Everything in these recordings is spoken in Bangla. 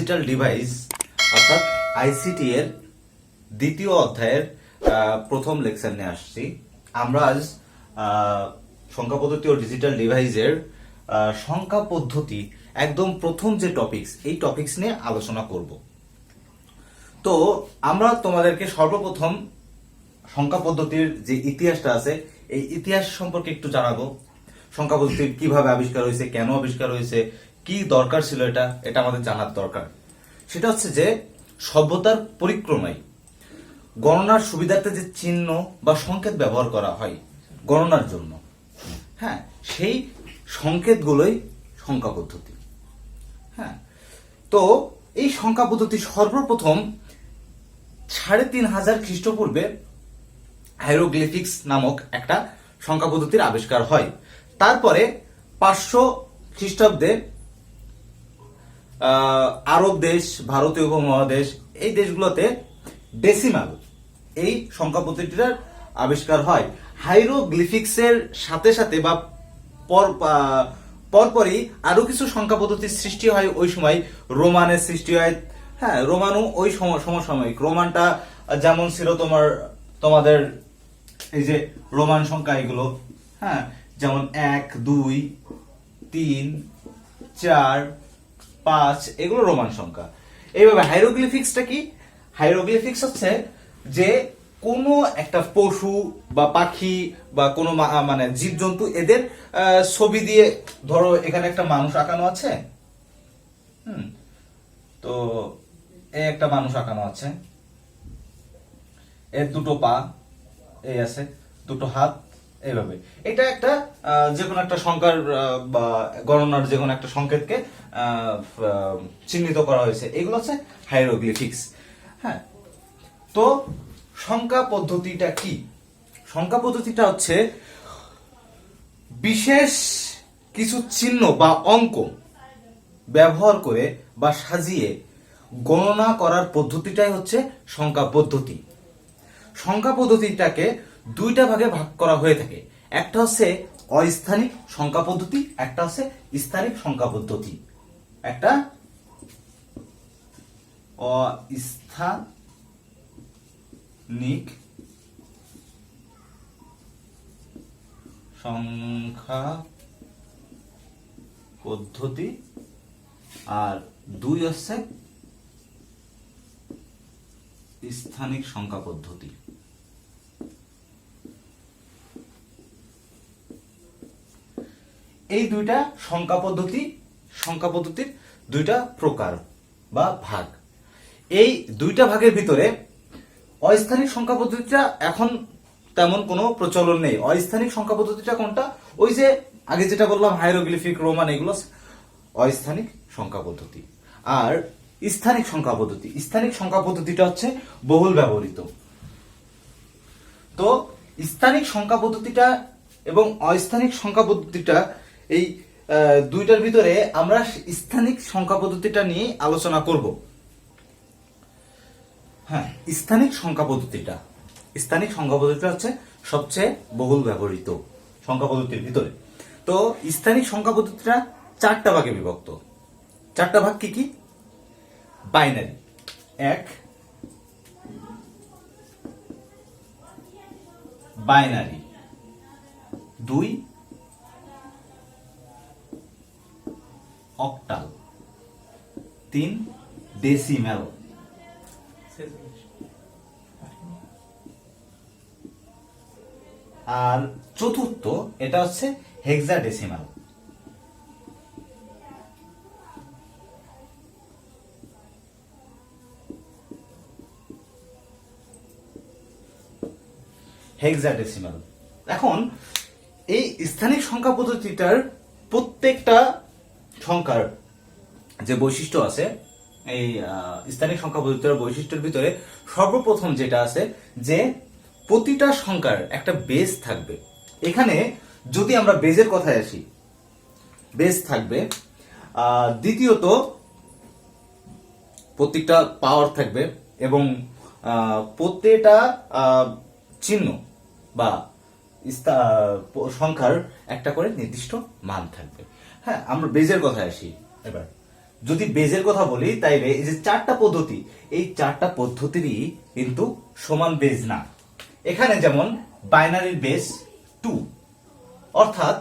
ডিজিটাল ডিভাইস অর্থাৎ আইসিটি এর দ্বিতীয় অধ্যায়ের প্রথম লেকচার নিয়ে আসছি। আমরা আজ সংখ্যা পদ্ধতি ও ডিজিটাল ডিভাইসের সংখ্যা পদ্ধতি একদম প্রথম যে টপিকস, এই টপিকস নিয়ে আলোচনা করব। তো আমরা তোমাদেরকে সর্বপ্রথম সংখ্যা পদ্ধতির যে ইতিহাসটা আছে, এই ইতিহাস সম্পর্কে একটু জানাবো। সংখ্যা পদ্ধতি কিভাবে আবিষ্কার হয়েছে, কেন আবিষ্কার হয়েছে, কি দরকার ছিল, এটা আমাদের জানার দরকার। সেটা হচ্ছে যে সভ্যতার পরিক্রমায় গণনার সুবিধার্থে যে চিহ্ন বা সংকেত ব্যবহার করা হয় গণনার জন্য, হ্যাঁ, সেই সংকেতগুলোই সংখ্যা পদ্ধতি। হ্যাঁ, তো এই সংখ্যা পদ্ধতি সর্বপ্রথম 3500 খ্রিস্টপূর্বে হাইরোগ্লিফিক্স নামক একটা সংখ্যা পদ্ধতির আবিষ্কার হয়। তারপরে 500 খ্রিস্টাব্দে আরব দেশ, ভারতীয় উপমহাদেশ, এই দেশগুলোতে ডেসিমাল এই সংখ্যা পদ্ধতিটার আবিষ্কার হয়। হাইরোগ্লিফিক্সের সাথে সাথে বা পরপরই আরো কিছু সংখ্যা পদ্ধতির সৃষ্টি হয়। ওই সময় রোমানের সৃষ্টি হয়। হ্যাঁ, রোমানও ওই সমসাময়িক। রোমানটা যেমন ছিল তোমাদের এই যে রোমান সংখ্যা এগুলো, হ্যাঁ, যেমন 1, 2, 3, 4, 5 এগুলো রোমান সংখ্যা। এইভাবে হাইরোগ্লিফিক্সটা কি? হাইরোগ্লিফিক্স হচ্ছে যে কোনো একটা পশু বা পাখি বা কোনো মানে জীবজন্তু, এদের ছবি দিয়ে, ধরো এখানে একটা মানুষ আঁকানো আছে, তো এই একটা মানুষ আঁকানো আছে, এর দুটো পা এই আছে, দুটো হাত, এইভাবে। এটা একটা যে কোনো একটা সংখ্যার বা গণনার যে কোনো একটা সংকেতকে চিহ্নিত করা হয়েছে। এগুলো হচ্ছে হাইরোগ্লিফিক্স। হ্যাঁ, তো সংখ্যা পদ্ধতিটা কি? সংখ্যা পদ্ধতিটা হচ্ছে বিশেষ কিছু চিহ্ন বা অঙ্ক ব্যবহার করে বা সাজিয়ে গণনা করার পদ্ধতিটাই হচ্ছে সংখ্যা পদ্ধতি। সংখ্যা পদ্ধতিটাকে দুইটা ভাগে ভাগ করা হয়ে থাকে। একটা হচ্ছে অস্থানিক সংখ্যা পদ্ধতি, একটা হচ্ছে স্থানিক সংখ্যা পদ্ধতি। একটা অস্থানিক সংখ্যা পদ্ধতি আর দুই হচ্ছে স্থানিক সংখ্যা পদ্ধতি। এই দুইটা সংখ্যা পদ্ধতির দুইটা প্রকার বা ভাগ। এই দুইটা ভাগের ভিতরে অস্থানিক সংখ্যা পদ্ধতিটা এখন তেমন কোনো প্রচলন নেই। অস্থানিক সংখ্যা পদ্ধতিটা কোনটা? ওই যে আগে যেটা বললাম, হাইরোগ্লিফিক, রোমান, এগুলো অস্থানিক সংখ্যা পদ্ধতি। আর স্থানিক সংখ্যা পদ্ধতিটা হচ্ছে বহুল ব্যবহৃত। তো স্থানিক সংখ্যা পদ্ধতিটা এবং অস্থানিক সংখ্যা পদ্ধতিটা, এই দুইটার ভিতরে আমরা স্থানিক সংখ্যা পদ্ধতিটা নিয়ে আলোচনা করব। হ্যাঁ, স্থানিক সংখ্যা পদ্ধতিটা হচ্ছে সবচেয়ে বহুল ব্যবহৃত সংখ্যা পদ্ধতির ভিতরে। তো স্থানিক সংখ্যা পদ্ধতিটা 4টা ভাগে বিভক্ত। 4টা ভাগ কি কি? বাইনারি 1, বাইনারি 2, অক্টাল 3, ডেসিমেল 4, আর চতুর্থ এটা হচ্ছে হেক্সাডেসিমাল। এখন এই স্থানিক সংখ্যা পদ্ধতিটার প্রত্যেকটা সংখ্যার যে বৈশিষ্ট্য আছে, এই স্থানিক সংখ্যা পদ্ধতির বৈশিষ্ট্যের ভিতরে সর্বপ্রথম যেটা আছে যে প্রতিটা সংখ্যার একটা বেস থাকবে। এখানে যদি আমরা বেজের কথায় আসি, বেস থাকবে। দ্বিতীয়ত প্রত্যেকটা পাওয়ার থাকবে এবং প্রত্যেকটা চিহ্ন বা সংখ্যার একটা করে নির্দিষ্ট মান থাকবে। হ্যাঁ, আমরা বেজের কথায় আসি এবার। যদি বেজের কথা বলি তাইলে এই যে 4টা পদ্ধতি, এই 4টা পদ্ধতিরই কিন্তু সমান বেজ না। এখানে যেমন বাইনারির বেজ 2, অর্থাৎ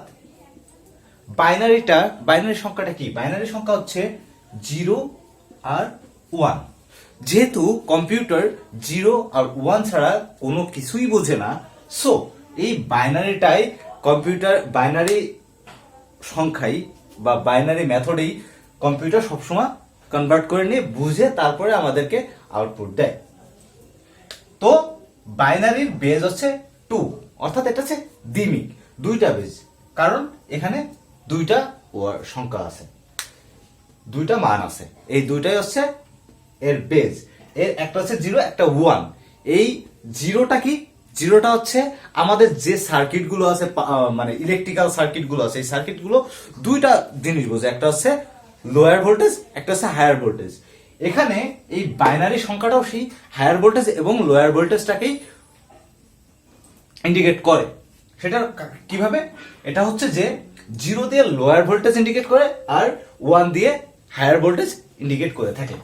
বাইনারি সংখ্যাটা কি? বাইনারি সংখ্যা হচ্ছে 0 আর 1। যেহেতু কম্পিউটার 0 আর 1 ছাড়া কোনো কিছুই বোঝে না, সো এই বাইনারিটাই কম্পিউটার বাইনারি সংখ্যাই বা বাইনারি মেথডেই কম্পিউটার সবসময় কনভার্ট করে নিয়ে বুঝে তারপরে আমাদেরকে আউটপুট দেয়। তো বাইনারির বেজ হচ্ছে 2, অর্থাৎ এটা হচ্ছে দ্বিমিক, 2টা বেজ, কারণ এখানে 2টা সংখ্যা আছে, 2টা মান আছে, এই 2টাই হচ্ছে এর বেজ। এর একটা হচ্ছে 0, একটা 1। এই 0টা কি? 0টা হচ্ছে আমাদের যে সার্কিট গুলো আছে, মানে ইলেকট্রিক্যাল সার্কিট গুলো আছে, এই সার্কিট গুলো 2টা জিনিস বোঝে, একটা হচ্ছে লোয়ার ভোল্টেজ, একটা হচ্ছে হায়ার ভোল্টেজ। এখানে এই বাইনারি সংখ্যাটাও সেই হায়ার ভোল্টেজ এবং লোয়ার ভোল্টেজটাকেই ইন্ডিকেট করে। সেটা কিভাবে? এটা হচ্ছে যে 0 দিয়ে লোয়ার ভোল্টেজ ইন্ডিকেট করে আর 1 দিয়ে হায়ার ভোল্টেজ ইন্ডিকেট করে থাকে।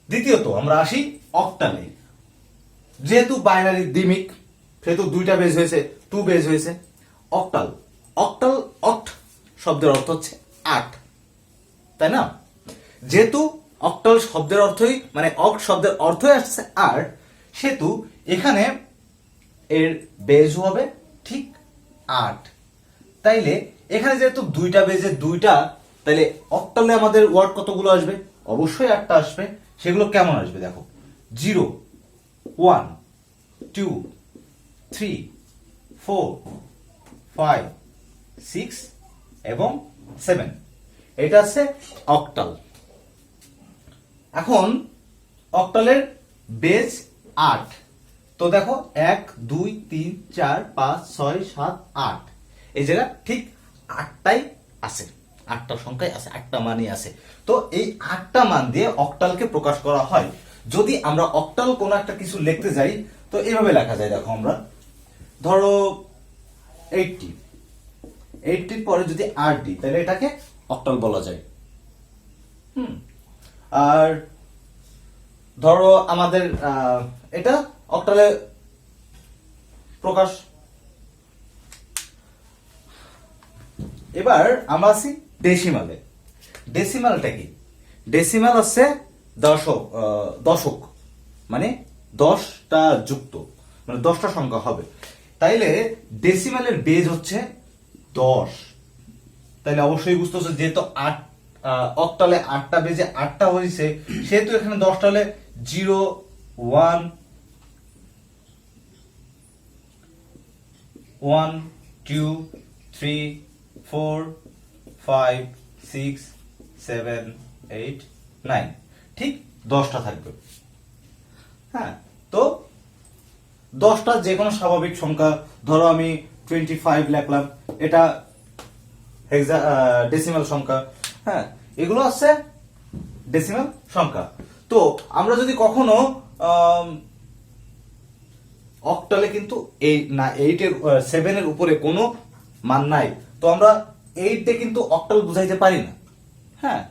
দ্বিতীয়ত আমরা আসি অক্টালে। যেহেতু বাইনারি দ্বিমিক, সেহেতু 2টা বেজ হয়েছে, 2 বেজ হয়েছে। অক্টাল, অক্ট শব্দের অর্থ হচ্ছে 8, তাই না? যেহেতু অক্টাল শব্দের অর্থই মানে অক্ট শব্দের অর্থই আসছে 8, সেহেতু এখানে এর বেজ হবে ঠিক 8। তাইলে এখানে যেহেতু 2টা বেজে 2টা, তাইলে অক্টালে আমাদের ওয়ার্ড কতগুলো আসবে? অবশ্যই 8টা আসবে। সেগুলো কেমন আসবে দেখো, 0, 1, 2, 3, 4, 5, 6 এবং 7। এটা আছে অক্টাল। এখন অক্টালের বেজ 8। তো দেখো 1, 2, 3, 4, 5, 6, 7, 8, এই জায়গা ঠিক 8টাই আছে, 8টা সংখ্যাই আছে, 8টা মানই আছে। তো এই 8টা মান দিয়ে অক্টালকে প্রকাশ করা হয়। যদি আমরা অক্টাল কোন একটা কিছু লিখতে যাই তো এভাবে লেখা যায়, দেখো আমরা ধরো 80 পরে যদি 8 দিই তাহলে এটাকে অক্টাল বলা যায়। আর ধরো আমাদের এটা অক্টালে প্রকাশ। এবার আমরা আছি ডেসিমালে। ডেসিমালটা কি? ডেসিমাল হচ্ছে দশক, মানে 10টা যুক্ত, মানে 10টা সংখ্যা হবে। তাইলে ডেসিমালের বেজ হচ্ছে 10। তাইলে অবশ্যই বুঝতেছো যেহেতু 8 অক্টালে 8টা বেজে 8টা হয়েছে, সেহেতু এখানে 10টা হলে 0, 1, 1, 2, 3, 4, 5, 6, 7, 8, 9, ঠিক 10টা থাকবে। হ্যাঁ, তো 10টা যে কোনো স্বাভাবিক সংখ্যা, ধরো আমি 25 লিখলাম, এটা ডেসিমাল সংখ্যা। হ্যাঁ, এগুলো আছে ডেসিমাল সংখ্যা। তো আমরা যদি কখনো অক্টালে কিন্তু 7 এর উপরে কোনো মান নাই, তো আমরা 8 কিন্তু অক্টাল বুঝাইতে পারি না। হ্যাঁ,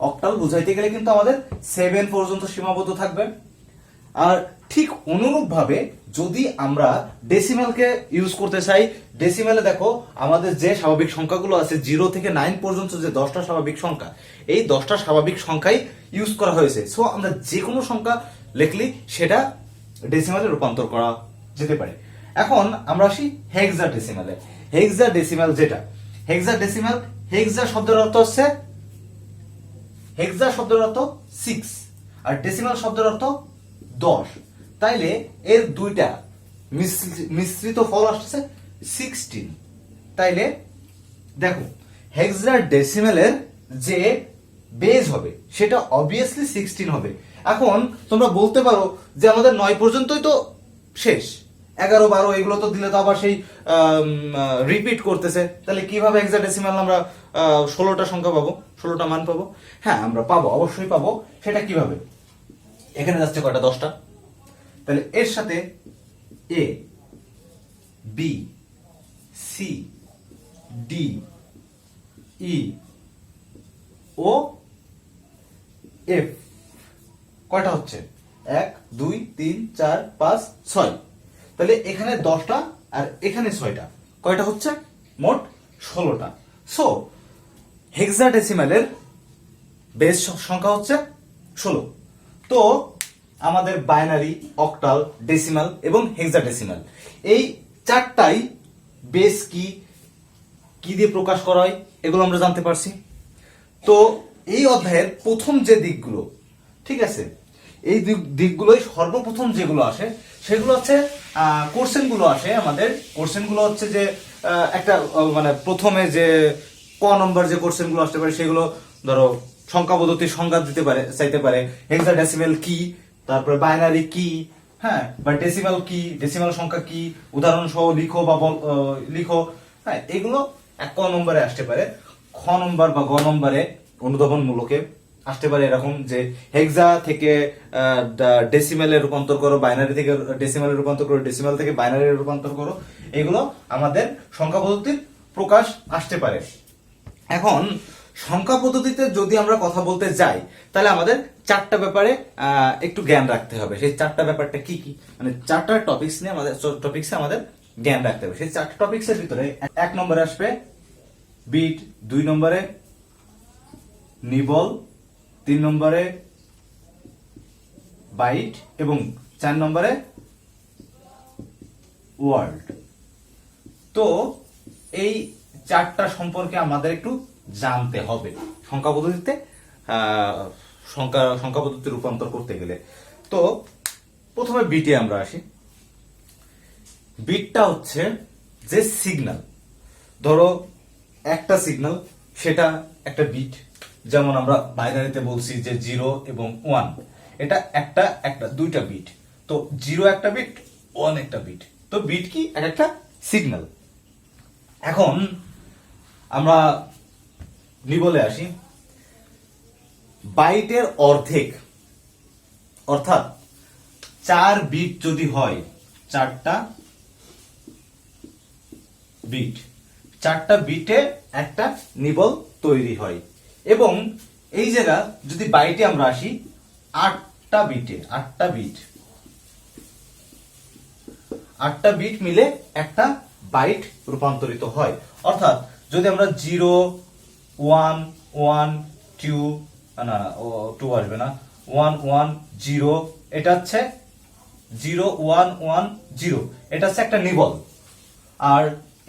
অক্টাল বুঝাইতে গেলে কিন্তু আমাদের 7 পর্যন্ত সীমাবদ্ধ থাকবে। আর ঠিক অনুরূপ ভাবে যদি আমরা ডেসিমালকে ইউজ করতে চাই, ডেসিমালে দেখো আমাদের যে স্বাভাবিক সংখ্যাগুলো আছে 0 থেকে 9 পর্যন্ত যে 10টা স্বাভাবিক সংখ্যা, এই 10টা স্বাভাবিক সংখ্যাই ইউজ করা হয়েছে। সো আমরা যে কোনো সংখ্যা লিখলি সেটা ডেসিমালে রূপান্তর করা যেতে পারে। এখন আমরা আসি হেক্সাডেসিমালে। হেক্সাডেসিমাল যেটা, হেক্সা শব্দের অর্থ হচ্ছে, হেক্সা শব্দের অর্থ 6 আর ডেসিমাল শব্দের অর্থ 10। তাইলে এর 2টা মিশ্রিত ফল আসছে 16। তাইলে দেখো হেক্সাডেসিমালের যে বেজ হবে সেটা অবভিয়াসলি 16 হবে। এখন তোমরা বলতে পারো যে আমাদের 9 পর্যন্তই তো শেষ, 11, 12 এগুলো তো দিলে তো আবার সেই রিপিট করতেছে, তাহলে কিভাবে হেক্সাডেসিমাল আমরা 16টা সংখ্যা পাবো, 16টা মান পাবো? হ্যাঁ, আমরা পাবো, অবশ্যই পাবো। সেটা কিভাবে? এখানে যাচ্ছে কয়টা? 10টা। তাহলে এর সাথে এ, বি, সি, ডি, ই, ও, এফ কয়টা হচ্ছে 1 2 3 4 5 6, তাহলে এখানে 10টা আর এখানে 6টা, কয়টা হচ্ছে মোট 16টা। সো হেক্সাডেসিমালের বেস সংখ্যা হচ্ছে 16। তো আমাদের বাইনারি, অক্টাল, ডেসিমাল এবং হেক্সাডেসিমাল এই চারটাই বেস কি কি দিয়ে প্রকাশ করা হয় এগুলো আমরা জানতে পারছি। তো এই অধ্যায়ের প্রথম যে দিকগুলো, ঠিক আছে, এই দিকগুলোই সর্বপ্রথম যেগুলো আসে সেগুলো হচ্ছে কোশ্চেন গুলো আসে। আমাদের কোশ্চেন গুলো হচ্ছে যে একটা মানে প্রথমে যে ক নম্বর যে কোশ্চেন গুলো আসতে পারে সেগুলো ধরো সংখ্যা পদ্ধতির সংজ্ঞা দিতে পারে, চাইতে পারে হেক্সাডেসিমাল কি, তারপরে বাইনারি কি, হ্যাঁ, বা ডেসিমাল কি, ডেসিমাল সংখ্যা কি, উদাহরণ সহ লিখো বা লিখো, হ্যাঁ, এগুলো এক ক নম্বরে আসতে পারে। খ নম্বর বা গ নম্বরে অনুধাবনমূলকে আসতে পারে এরকম যে হেক্সা থেকে ডেসিমালে রূপান্তর করো, বাইনারি থেকে ডেসিমালে রূপান্তর করো, ডেসিমাল থেকে বাইনারি রূপান্তর করো, এগুলো আমাদের সংখ্যা পদ্ধতির প্রকাশ আসতে পারে। এখন সংখ্যা পদ্ধতিতে যদি আমরা কথা বলতে যাই তাহলে আমাদের চারটা ব্যাপারে একটু জ্ঞান রাখতে হবে। সেই চারটা ব্যাপারটা কি কি, মানে চারটা টপিকস নিয়ে আমাদের জ্ঞান রাখতে হবে। সেই চারটা টপিকসের ভিতরে 1 নম্বরে আসবে বিট, 2 নম্বরে নিবল, 3 নম্বরে বাইট এবং 4 নম্বরে ওয়ার্ড। তো এই চারটা সম্পর্কে আমাদের একটু জানতে হবে সংখ্যা পদ্ধতিতে, সংখ্যা পদ্ধতি রূপান্তর করতে গেলে। তো প্রথমে বিটে আমরা আসি। বিটটা হচ্ছে যে সিগন্যাল, ধরো একটা সিগন্যাল, সেটা একটা বিট। যেমন আমরা বাইনারিতে বলছি যে 0 এবং 1, এটা একটা দুইটা বিট। তো 0 একটা বিট, 1 একটা বিট। তো বিট কি একটা সিগন্যাল। এখন আমরা নিবলে আসি। বাইটের অর্ধেক অর্থাৎ 4 বিট যদি হয়, 4টা বিট, 4টা বিটে একটা নিবল তৈরি হয়। এবং এই জায়গা যদি বাইটে আমরা আসি, 8টা বিটে, 8টা বিট মিলে একটা বাইট রূপান্তরিত হয়। অর্থাৎ যদি আমরা 0 1 1 2, না 2 আসবে না, 1 1 0, এটা হচ্ছে 0 1 1 0, এটা হচ্ছে একটা নিবল। আর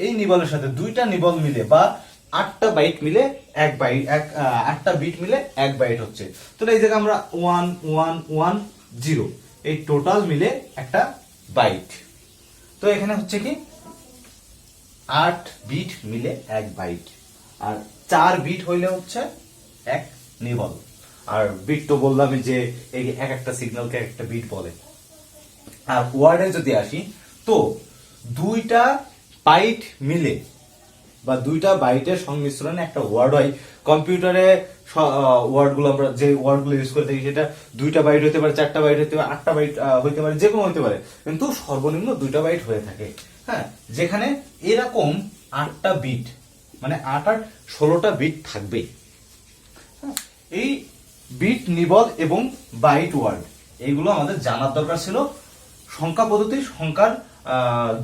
এই নিবলের সাথে দুইটা নিবল মিলে বা 8টা বাইট মিলে এক বাইট, 8টা বিট মিলে এক বাইট হচ্ছে। তো এই জায়গায় আমরা 1 1 1 0, এই টোটাল মিলে একটা বাইট। তো এখানে হচ্ছে কি 8 বিট মিলে এক বাইট, আর 4 বিট হইলে হচ্ছে এক নিবল। আর বিট তো বললাম যে এই এক একটা সিগন্যালকে একটা বিট বলে। আর ওয়ার্ডে যদি আসি, তো দুইটা বাইট মিলে বা দুইটা বাইটের সংমিশ্রণে একটা ওয়ার্ড হয়। কম্পিউটারে ওয়ার্ডগুলো আমরা যে ওয়ার্ডগুলো ইউজ করে থাকি সেটা 2টা বাইট হতে পারে, 4টা বাইট হতে পারে, 8টা বাইট হতে পারে, যে কোনো হতে পারে, কিন্তু সর্বনিম্ন 2টা বাইট হয়ে থাকে। হ্যাঁ, যেখানে এরকম 8টা বিট, মানে 8 আর 16টা বিট থাকবে। এই বিট, নিবল এবং বাইট ওয়ার্ড এইগুলো আমাদের জানার দরকার ছিল সংখ্যা পদ্ধতির সংখ্যার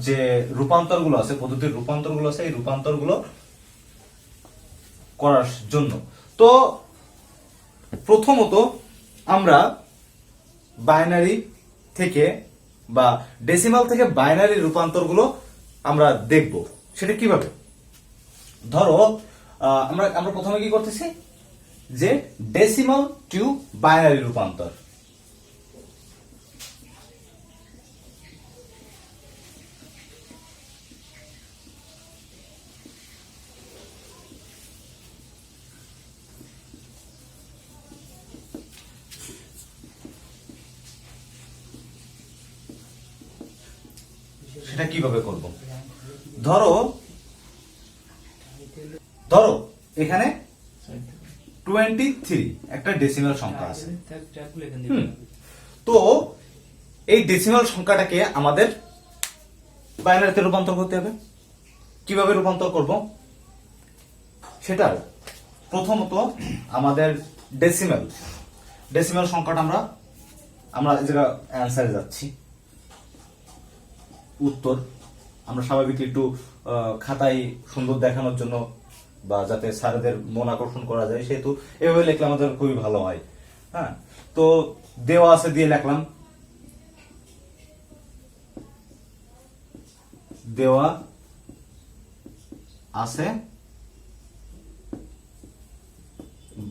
যে রূপান্তরগুলো আছে, পদ্ধতির রূপান্তরগুলো আছে, এই রূপান্তরগুলো করার জন্য। তো প্রথমত আমরা বাইনারি থেকে বা ডেসিমাল থেকে বাইনারি রূপান্তরগুলো আমরা দেখব। সেটা কিভাবে? ধরো আমরা প্রথমে কি করতেছি, যে ডেসিমাল টু বাইনারি রূপান্তর। সেটা কিভাবে করব? ধরো এখানে 23 একটা ডেসিমাল সংখ্যা আছে। তো এই ডেসিমাল সংখ্যাটাকে আমাদের বাইনারিতে রূপান্তর করতে হবে। কিভাবে রূপান্তর করব? সেটা প্রথমত আমাদের ডেসিমাল সংখ্যাটা আমরা এই জায়গা অ্যান্সারে যাচ্ছি, উত্তর। আমরা স্বাভাবিক একটু খাতায় সুন্দর দেখানোর জন্য বা যাতে স্যারদের মন আকর্ষণ করা যায় সেহেতু এভাবে লিখলে আমাদের খুবই ভালো হয়। হ্যাঁ, তো দেওয়া আছে দিয়ে লিখলাম, দেওয়া আছে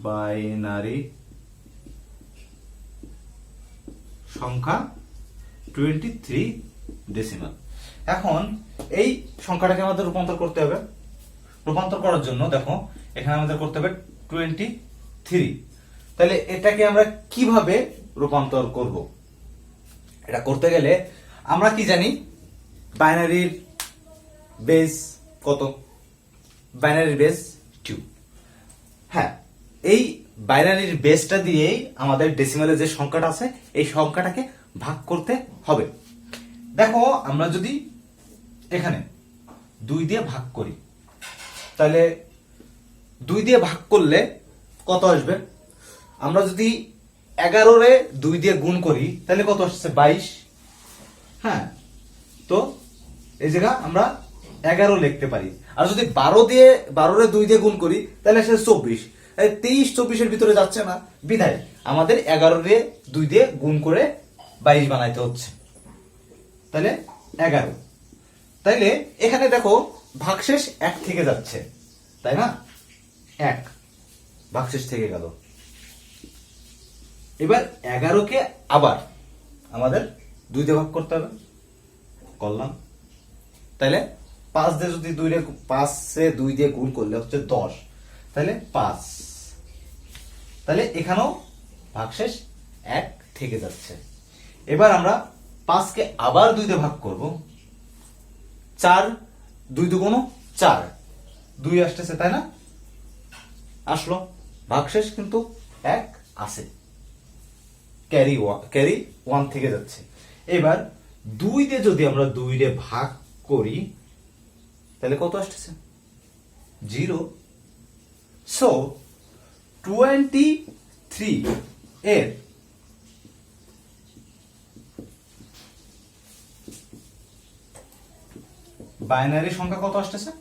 বাইনারি সংখ্যা 23 ডেসিমাল। এখন এই সংখ্যাটাকে আমাদের রূপান্তর করতে হবে। রূপান্তর করার জন্য দেখো এখানে আমাদের করতে হবে 23। তাহলে এটাকে আমরা কিভাবে রূপান্তর করব? এটা করতে গেলে আমরা কি জানি, বাইনারির বেস কত? বাইনারির বেস 2। হ্যাঁ, এই বাইনারির বেসটা দিয়েই আমাদের ডেসিমালের যে সংখ্যাটা আছে এই সংখ্যাটাকে ভাগ করতে হবে। দেখো আমরা যদি এখানে 2 দিয়ে ভাগ করি, তাহলে 2 দিয়ে ভাগ করলে কত আসবে? আমরা যদি 11-রে 2 দিয়ে গুণ করি তাহলে কত আসছে? 22। হ্যাঁ, তো এই জায়গা আমরা 11 লিখতে পারি। আর যদি 12-রে 2 দিয়ে গুণ করি তাহলে আসছে 24। 23-24-এর ভিতরে যাচ্ছে না, বিধায় আমাদের 11-রে 2 দিয়ে গুণ করে 22 বানাইতে হচ্ছে। তাহলে 11। তাইলে এখানে দেখো ভাগশেষ 1 থেকে যাচ্ছে, তাই না? 1 ভাগশেষ থেকে গেল। এবার 11-কে আবার আমাদের 2 দিয়ে ভাগ করতে হবে, করলাম। তাহলে 5 দিয়ে যদি 2 দিয়ে গুণ করলে হচ্ছে 10, তাহলে 5। তাহলে এখানেও ভাগশেষ 1 থেকে যাচ্ছে। এবার আমরা 5-কে আবার 2 দিয়ে ভাগ করব। 4, 2 দুগুণ 4, 2 আসতেছে, তাই না? আসলো, ভাগশেষ কিন্তু 1 আছে, ক্যারি 1 থেকে যাচ্ছে। এবার 2 দিয়ে যদি আমরা 2 দিয়ে ভাগ করি তাহলে কত আসতেছে? 0। সো 23 এর বাইনারি সংখ্যা কত আসতেছে?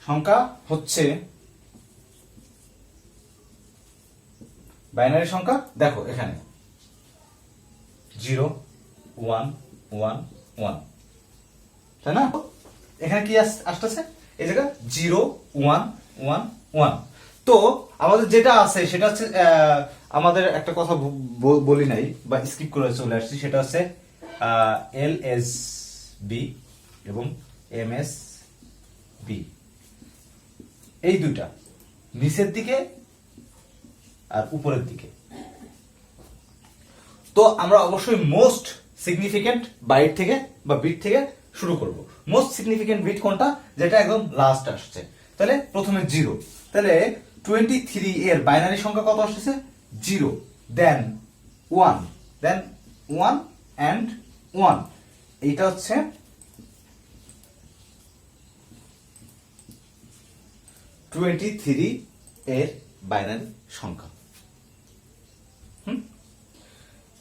সংখ্যা হচ্ছে বাইনারি সংখ্যা, দেখো এখানে 0 1 1 1, তাই না? এখানে কি আসতেছে? এই জায়গা 0 1 1 1। তো আমাদের যেটা আছে সেটা হচ্ছে, আমাদের একটা কথা বলি নাই বা স্কিপ করে চলে আসছি, সেটা হচ্ছে LSB এবং MSB, এই দুইটা নিচের দিকে আর উপরের দিকে। তো আমরা অবশ্যই মোস্ট সিগনিফিকেন্ট বাইট থেকে বা বিট থেকে শুরু করব। মোস্ট সিগনিফিকেন্ট বিট কোনটা? যেটা একদম লাস্ট আসছে। তাহলে প্রথমে 0। তাহলে 23 এর বাইনারি সংখ্যা কত আসছে? 0, দেন 1, দেন 1 and 1। এইটা হচ্ছে 23 এর বাইনারি সংখ্যা।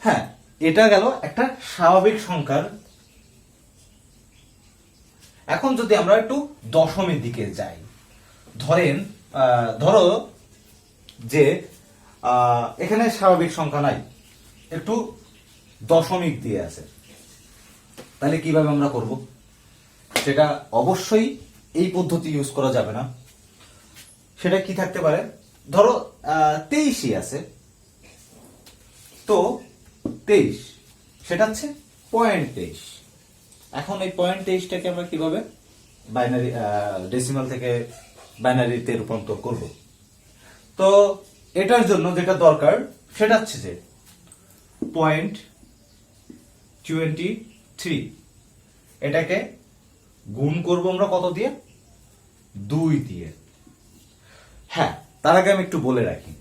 হ্যাঁ, এটা গেল একটা স্বাভাবিক সংখ্যার। এখন যদি আমরা একটু দশমের দিকে যাই, ধরো যে এখানে স্বাভাবিক সংখ্যা নাই, একটু দশমিক দিয়ে আছে, তাহলে কিভাবে আমরা করব? সেটা অবশ্যই এই পদ্ধতি ইউজ করা যাবে না। সেটা কি থাকতে পারে? ধরো 23ই আছে, তো 23 সেটা হচ্ছে 0.23। এখন এই 0.23টাকে আমরা কিভাবে বাইনারি ডেসিমাল থেকে বাইনারিতে রূপান্তর করব? তো এটার জন্য যেটা দরকার সেটা হচ্ছে যে 0.23, এটাকে গুণ করব আমরা কত দিয়ে? 2 দিয়ে। হ্যাঁ, তার আগে আমি একটু বলে রাখি,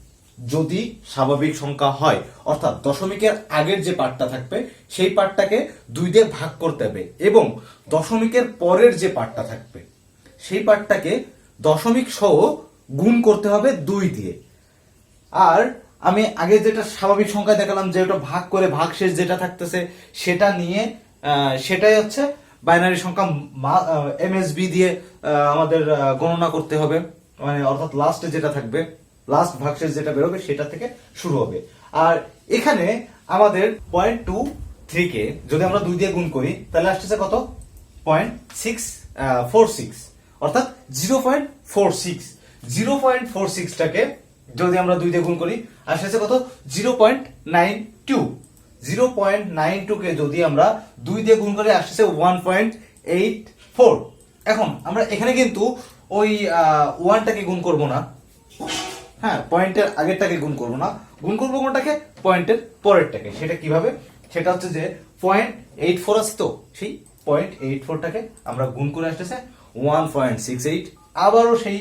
যদি স্বাভাবিক সংখ্যা হয় অর্থাৎ দশমিকের আগের যে পার্টটা থাকবে সেই পার্টটাকে 2 দিয়ে ভাগ করতে হবে, এবং দশমিকের পরের যে পার্টটা থাকবে সেই পার্টটাকে দশমিক সহ গুণ করতে হবে 2 দিয়ে। আর আমি আগে যেটা স্বাভাবিক সংখ্যা দেখালাম যে ওটা ভাগ করে ভাগশেষ যেটা থাকতেছে সেটা নিয়ে সেটাই হচ্ছে বাইনারি সংখ্যা এমএসবি দিয়ে আমাদের গণনা করতে হবে, মানে অর্থাৎ লাস্টে যেটা থাকবে, লাস্ট ভাগশেষ যেটা বেরোবে সেটা থেকে শুরু হবে। আর এখানে আমাদের 0.23 কে যদি আমরা 2 দিয়ে গুণ করি তাহলে আসতেছে কত? 0.646, অর্থাৎ 0.46। 0.46 টাকে যদি আমরা 2 দিয়ে গুণ করি আসতেছে কত? 0.92। 0.92 কে যদি আমরা 2 দিয়ে গুণ করি আসতেছে 1.84। এখন আমরা এখানে কিন্তু ওই 1টাকে গুণ করব না, হ্যাঁ, পয়েন্টের আগেরটাকে গুণ করব না, গুণ করব কোনটাকে? পয়েন্টের পরেরটাকে। সেটা কিভাবে? সেটা হচ্ছে যে 0.84 আছে, তো সেই 0.84টাকে আমরা গুণ করে আসতেছে 1.68, আবারও সেই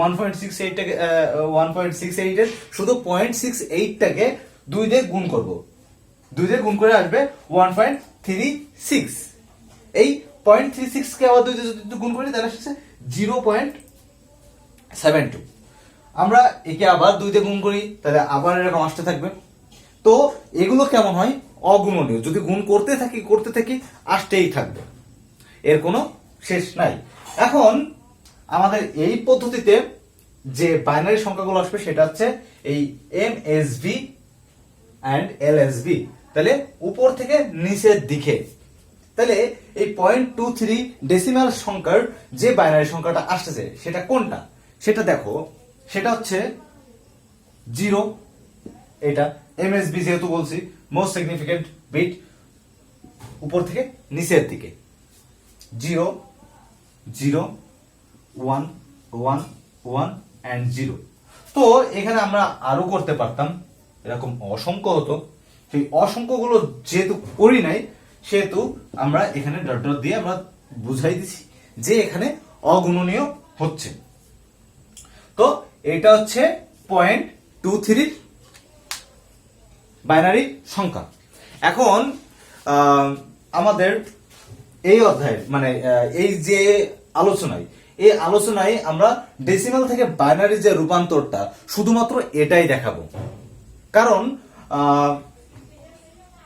1.68টাকে 1.68 এর শুধু 0.68টাকে 2 দিয়ে গুণ করব, 2 দিয়ে গুণ করে আসবে 1.36। এই 0.36 কে আবার 2 দিয়ে যদি গুণ করি তাহলে আসছে 0.72। আমরা একে আবার 2 দিয়ে গুণ করি তাহলে আবার এরকম আসতে থাকবে। তো এগুলো কেমন হয়? অগুণনীয়। যদি গুণ করতে থাকি আসতেই থাকবে, এর কোনো শেষ নাই। এখন আমাদের এই পদ্ধতিতে যে বাইনারি সংখ্যাগুলো আসবে সেটা হচ্ছে এই এমএসবি এন্ড এলএসবি, তাহলে উপর থেকে নিচের দিকে। তাহলে এই 0.23 ডেসিমাল সংখ্যার যে বাইনারি সংখ্যাটা আসতেছে সেটা কোনটা? সেটা দেখো, সেটা হচ্ছে 0। এটা এমএসবি যেহেতু বলছি, মোস্ট সিগনিফিকেন্ট বিট, উপর থেকে নিচের দিকে 0 0 1 1 1 এন্ড 0। তো এখানে আমরা আরো করতে পারতাম, এরকম অসংখ্য হতো। সেই অসংখ্যগুলো যেহেতু করি নাই সেহেতু আমরা এখানে ডট ডট দিয়ে আমরা বুঝাই দিছি যে এখানে অগুণনীয় হচ্ছে। তো এটা হচ্ছে 0.23 বাইনারি সংখ্যা। এখন আমাদের এই অধ্যায়ে মানে এই যে এই আলোচনায় আমরা ডেসিমাল থেকে বাইনারি যে রূপান্তরটা শুধুমাত্র এটাই দেখাবো, কারণ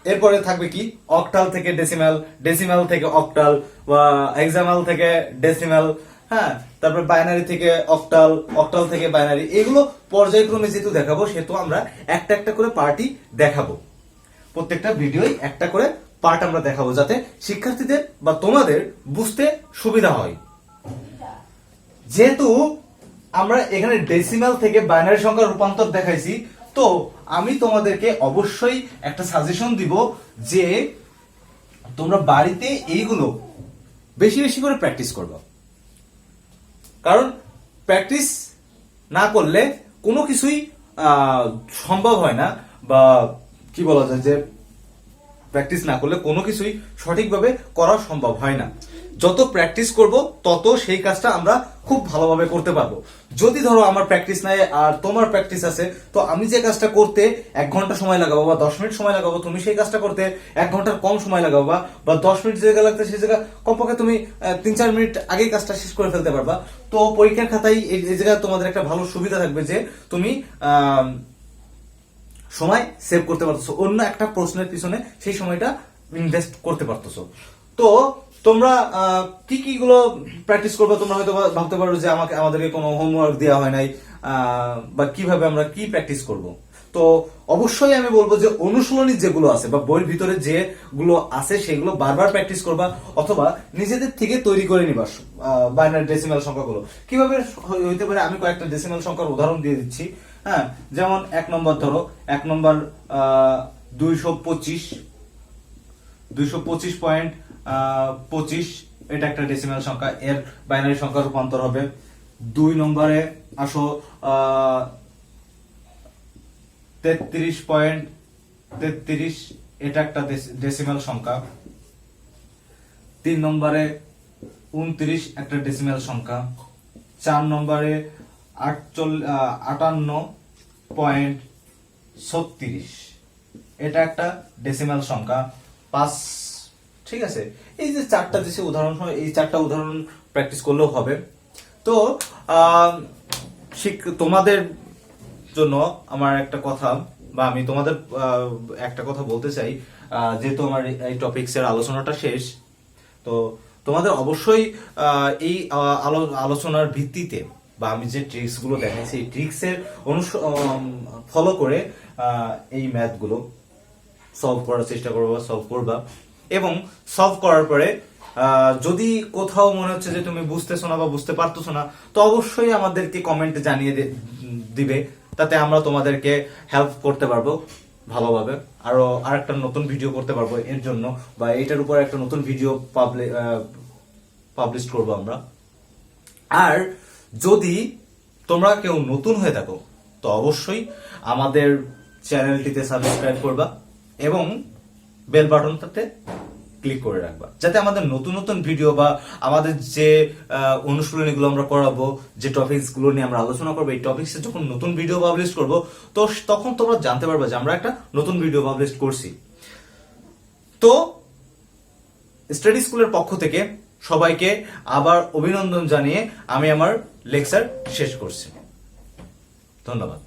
এরপরে থাকবে কি অক্টাল থেকে ডেসিমাল, ডেসিমাল থেকে অক্টাল, বা হেক্সামাল থেকে ডেসিমাল, হ্যাঁ, তারপর বাইনারি থেকে অক্টাল, অক্টাল থেকে বাইনারি। এগুলো পর্যায়ক্রমে যেহেতু দেখাবো সেহেতু আমরা একটা একটা করে পার্টই দেখাবো, প্রত্যেকটা ভিডিওই একটা করে পার্ট আমরা দেখাবো যাতে শিক্ষার্থীদের বা তোমাদের বুঝতে সুবিধা হয়। যেহেতু আমরা এখানে ডেসিমাল থেকে বাইনারি সংখ্যার রূপান্তর দেখাইছি, তো আমি তোমাদেরকে অবশ্যই একটা সাজেশন দিব যে তোমরা বাড়িতে এইগুলো বেশি বেশি করে প্র্যাকটিস করবে, কারণ প্র্যাকটিস না করলে কোনো কিছুই সম্ভব হয় না, বা কি বলা যায় যে প্র্যাকটিস না করলে কোনো কিছুই সঠিকভাবে করা সম্ভব হয় না। যত প্র্যাকটিস করব তত সেই কাজটা আমরা খুব ভালোভাবে করতে পারবো। যদি ধরো আমার প্র্যাকটিস নাই আর তোমার প্র্যাকটিস আছে, তো আমি যে কাজটা করতে 1 ঘন্টা সময় লাগাবো বা 10 মিনিট সময় লাগাবো, তুমি সেই কাজটা করতে 1 ঘন্টার কম সময় লাগাবো, বা 10 মিনিট যে জায়গা লাগতে সেই জায়গা কমপক্ষে তুমি 3-4 মিনিট আগেই কাজটা শেষ করে ফেলতে পারবা। তো পরীক্ষার খাতায় এই জায়গায় তোমাদের একটা ভালো সুবিধা থাকবে যে তুমি সময় সেভ করতে পারতেছো, অন্য একটা প্রশ্নের পিছনে সেই সময়টা ইনভেস্ট করতে পারতেছো। তো তোমরা কি কি গুলো প্র্যাকটিস করবে? তোমরা হয়তো ভাবতে পারো যে আমাদেরকে কোনো হোমওয়ার্ক দেওয়া হয় নাই, বা কিভাবে আমরা কি প্র্যাকটিস করব। তো অবশ্যই আমি বলবো যে অনুশীলনী যেগুলো আছে বা বইয়ের ভিতরে যেগুলো আছে সেগুলো বারবার প্র্যাকটিস করবা, অথবা নিজেদের থেকে তৈরি করে নিবা বাইনারি ডেসিমাল সংখ্যাগুলো। কিভাবে হইতে পারে আমি কয়েকটা ডেসিমাল সংখ্যার উদাহরণ দিয়ে দিচ্ছি। হ্যাঁ, যেমন 1 নম্বর ধরো, 1 নম্বর 225.25, এটা একটা ডেসিমাল সংখ্যা, এর বাইনারি সংখ্যা রূপান্তর হবে। 2 নম্বরে আসো 33.33, এটা একটা ডেসিমাল সংখ্যা। 3 নম্বরে 29, একটা ডেসিমাল সংখ্যা। 4 নম্বরে 58.36, এটা একটা ডেসিমাল সংখ্যা। 5, ঠিক আছে। এই যে 4টা দেশে উদাহরণ হয়, এই 4টা উদাহরণ প্র্যাকটিস করলেও হবে। তো তোমাদের জন্য আমার একটা কথা, বা আমি তোমাদের একটা কথা বলতে চাই, যেহেতু আমার এই টপিকস এর আলোচনাটা শেষ, তো তোমাদের অবশ্যই এই আলোচনার ভিত্তিতে বা আমি যে ট্রিক্স গুলো দেখাইছি এই ট্রিক্স এর ফলো করে এই ম্যাথ গুলো সলভ করার চেষ্টা করবা, সলভ করবা, এবং সলভ করার পরে যদি কোথাও মনে হচ্ছে যে তুমি বুঝতেছো না বা বুঝতে পারতেছো না, তো অবশ্যই আমাদেরকে কমেন্টে জানিয়ে দিবে, তাতে আমরা তোমাদেরকে হেল্প করতে পারবো ভালোভাবে, আরো আরেকটা নতুন ভিডিও করতে পারবো এর জন্য, বা এটার উপর একটা নতুন ভিডিও পাবলিশ করবো আমরা। আর যদি তোমরা কেউ নতুন হয়ে থাকো, তো অবশ্যই আমাদের চ্যানেলটিতে সাবস্ক্রাইব করবা এবং বেল বাটনটাতে ক্লিক করে রাখবা, যাতে আমাদের নতুন নতুন ভিডিও বা আমাদের যে অনুশীলনীগুলো আমরা করাবো, যে টপিকস গুলো নিয়ে আমরা আলোচনা করবো, এই টপিকসে যখন নতুন ভিডিও পাবলিশ করবো, তো তখন তোমরা জানতে পারবা যে আমরা একটা নতুন ভিডিও পাবলিশ করছি। তো স্টাডি স্কুলের পক্ষ থেকে সবাইকে আবার অভিনন্দন জানিয়ে আমি আমার লেকচার শেষ করছি। ধন্যবাদ।